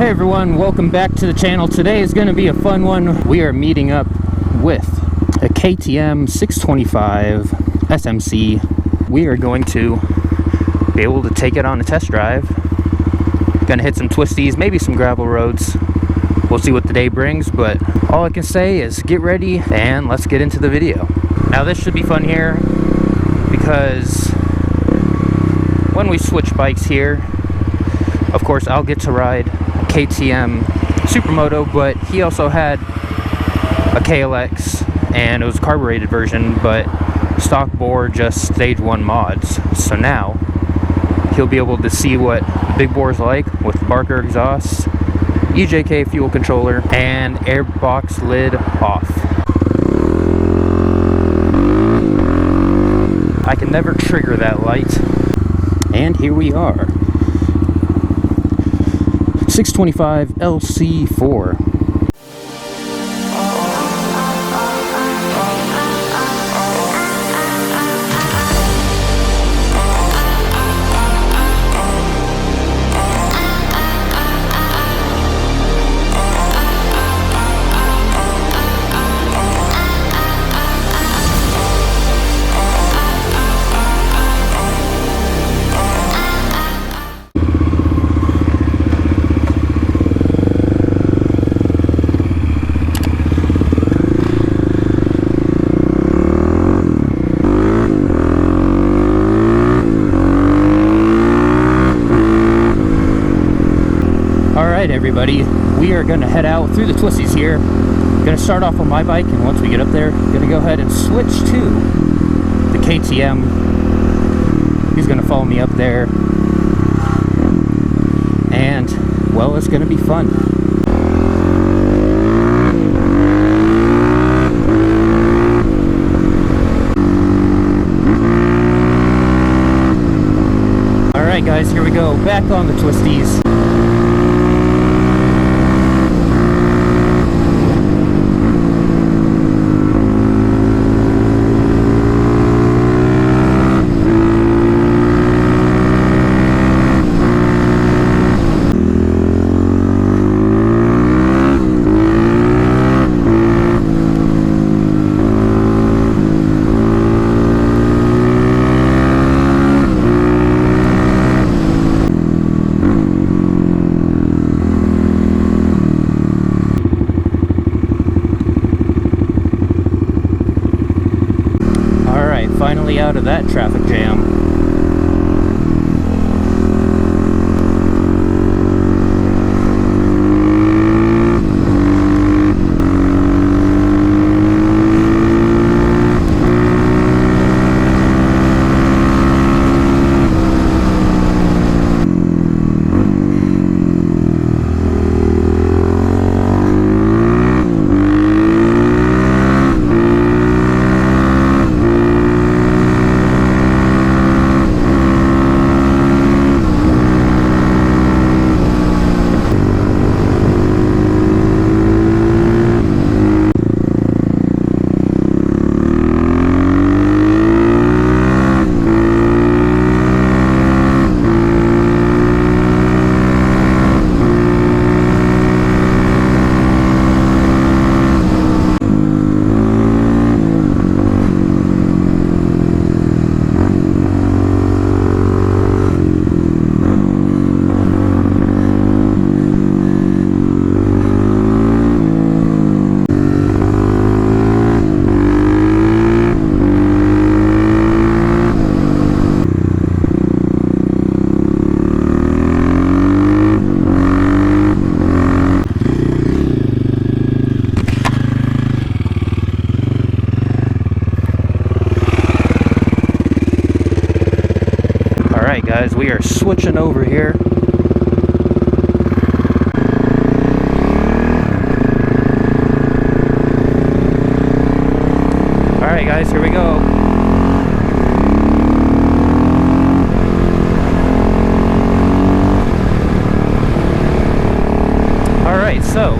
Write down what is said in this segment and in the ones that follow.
Hey everyone, welcome back to the channel. Today is going to be a fun one. We are meeting up with a KTM 625 SMC. We are going to be able to take it on a test drive. Gonna hit some twisties, maybe some gravel roads. We'll see what the day brings, but all I can say is get ready and let's get into the video. Now this should be fun here because when we switch bikes here, of course I'll get to ride KTM Supermoto, but he also had a KLX and it was a carbureted version, but stock bore just stage 1 mods. So now he'll be able to see what the big bore's like with Barker exhaust, EJK Fuel Controller, and airbox lid off. I can never trigger that light. And here we are. 625 LC4. Alright everybody, we are going to head out through the twisties here. Going to start off on my bike, and once we get up there, going to go ahead and switch to the KTM. He's going to follow me up there. And, well, it's going to be fun. Alright guys, here we go, back on the twisties. Finally out of that traffic jam. Alright guys, we are switching over here. Alright guys, here we go. Alright, so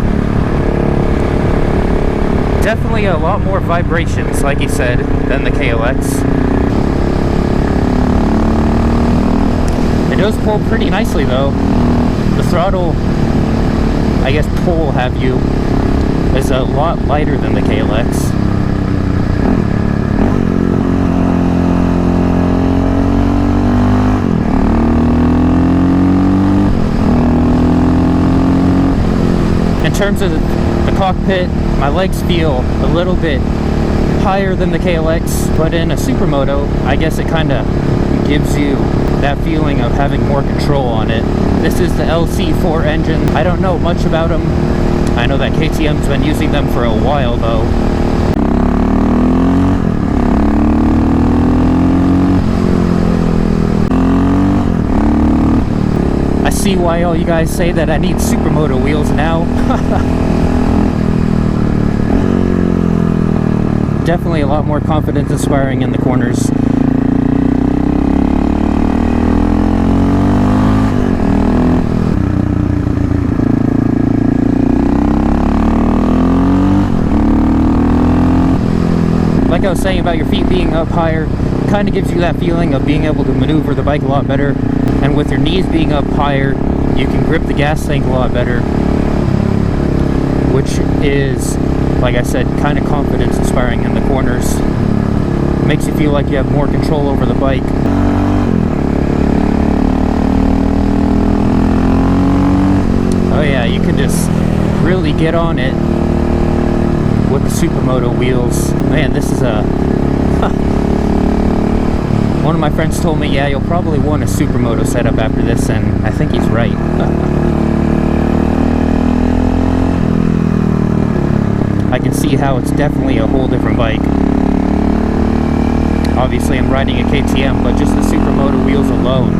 definitely a lot more vibrations, like he said, than the KLX. It does pull pretty nicely though. The throttle I guess, pull have you is a lot lighter than the KLX. In terms of the cockpit, my legs feel a little bit higher than the KLX, but in a Supermoto, I guess it kind of gives you that feeling of having more control on it. This is the LC4 engine. I don't know much about them. I know that KTM's been using them for a while though. I see why all you guys say that I need Supermoto wheels now. Definitely a lot more confidence inspiring in the corners. Like I was saying about your feet being up higher, kind of gives you that feeling of being able to maneuver the bike a lot better. And with your knees being up higher, you can grip the gas tank a lot better, which is, like I said, kind of confidence inspiring in the corners. Makes you feel like you have more control over the bike. Oh yeah, you can just really get on it with the Supermoto wheels. Man, this is a... One of my friends told me, yeah, you'll probably want a Supermoto setup after this, and I think he's right. I can see how it's definitely a whole different bike. Obviously I'm riding a KTM, but just the Supermoto wheels alone.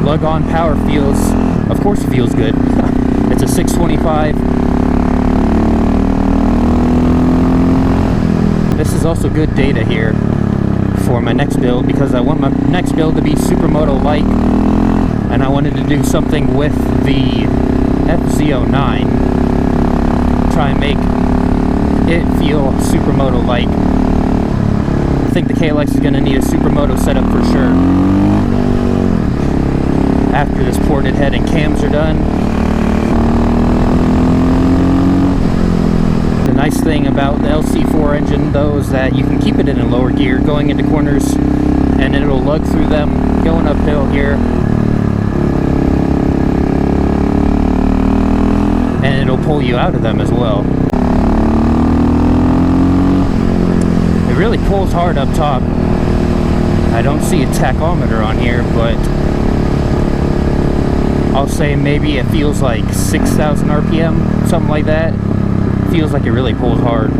Lug-on power feels, of course, feels good. It's a 625. This is also good data here for my next build, because I want my next build to be Supermoto like, and I wanted to do something with the FZ09. Try and make it feel Supermoto like. I think the KLX is going to need a Supermoto setup for sure. After this ported head and cams are done. The nice thing about the LC4 engine though is that you can keep it in a lower gear going into corners, and it'll lug through them going uphill here, and it'll pull you out of them as well. It really pulls hard up top. I don't see a tachometer on here, but I'll say maybe it feels like 6,000 RPM, something like that. Feels like it really pulls hard.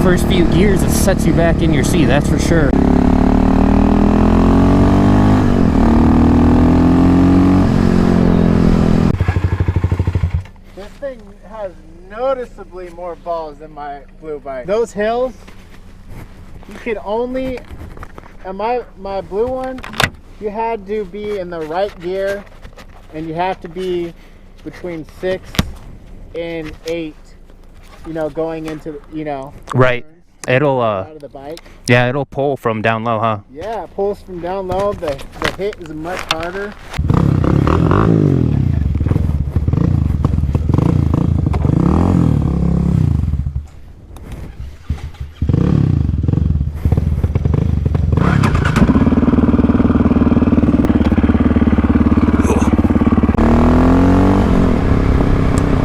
First few gears, it sets you back in your seat, that's for sure. This thing has noticeably more balls than my blue bike. Those hills, you could only, and my blue one, you had to be in the right gear, and you have to be between 6 and 8, you know, going into, you know, Right. It'll out of the bike. yeah, it'll pull from down low, huh? Yeah, it pulls from down low. The hit is much harder.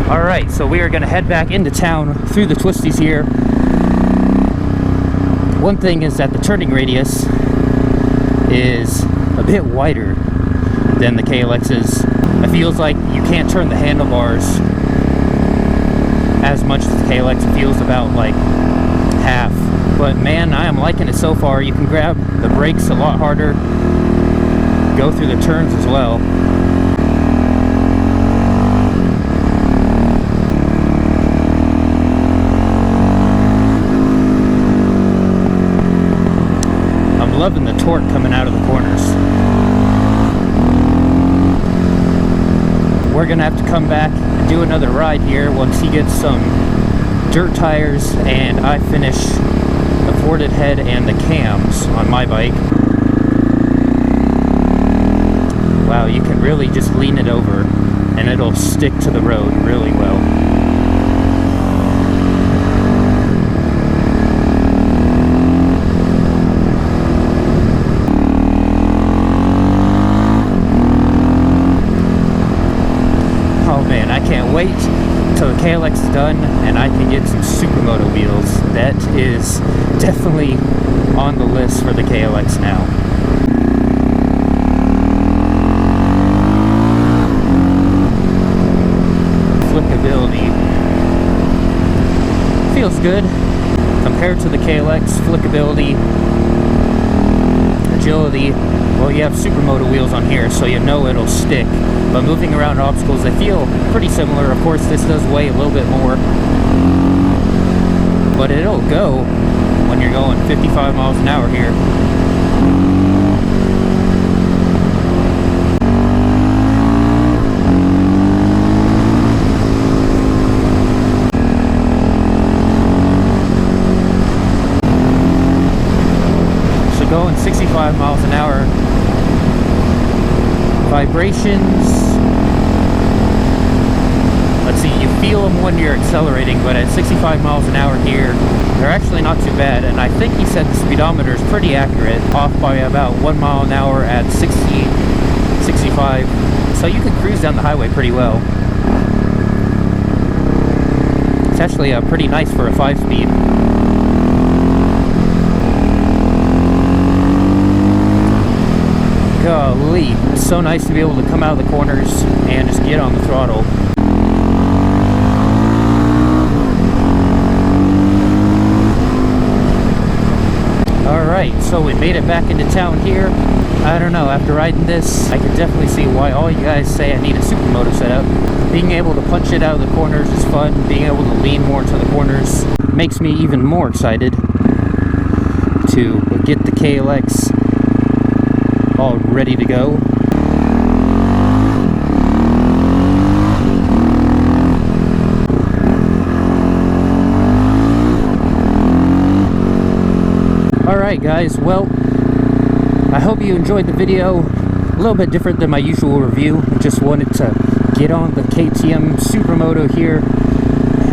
Alright, so we are going to head back into town through the Twisties here. One thing is that the turning radius is a bit wider than the KLX's. It feels like you can't turn the handlebars as much as the KLX. It feels about like half. But man, I am liking it so far. You can grab the brakes a lot harder, go through the turns as well. Loving the torque coming out of the corners. we're gonna have to come back and do another ride here once he gets some dirt tires and I finish the ported head and the cams on my bike. Wow, you can really just lean it over and it'll stick to the road really well. Oh man, I can't wait till the KLX is done and I can get some Supermoto wheels. That is definitely on the list for the KLX now. Flickability feels good compared to the KLX. Flickability, agility, well, you have Supermoto wheels on here, so you know it'll stick. But moving around obstacles, they feel pretty similar. Of course, this does weigh a little bit more, but it'll go when you're going 55 miles an hour here. So going 65 miles an hour, vibrations, let's see, you feel them when you're accelerating, but at 65 miles an hour here, they're actually not too bad. And I think he said the speedometer is pretty accurate, off by about 1 mile an hour at 60, 65. So you can cruise down the highway pretty well. It's actually pretty nice for a 5-speed. Golly, it's so nice to be able to come out of the corners and just get on the throttle. Alright, so we made it back into town here. I don't know, after riding this, I can definitely see why all you guys say I need a Supermoto setup. Being able to punch it out of the corners is fun. Being able to lean more into the corners makes me even more excited to get the KLX all ready to go. Alright guys, well, I hope you enjoyed the video. A little bit different than my usual review. Just wanted to get on the KTM Supermoto here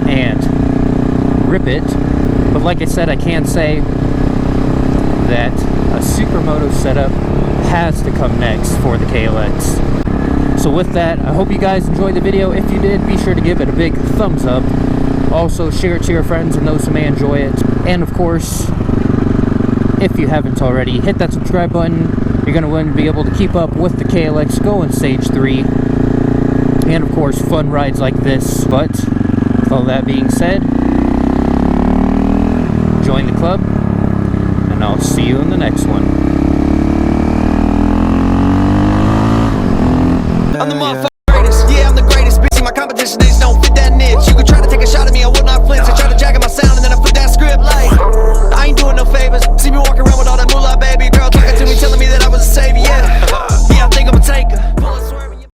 and rip it. But like I said, I can say that a Supermoto setup has to come next for the KLX. So with that, I hope you guys enjoyed the video. If you did, be sure to give it a big thumbs up. Also share it to your friends and those who may enjoy it. And of course, if you haven't already, hit that subscribe button. You're going to want to be able to keep up with the KLX going stage 3. And of course, fun rides like this. But with all that being said, join the club, and I'll see you in the next one.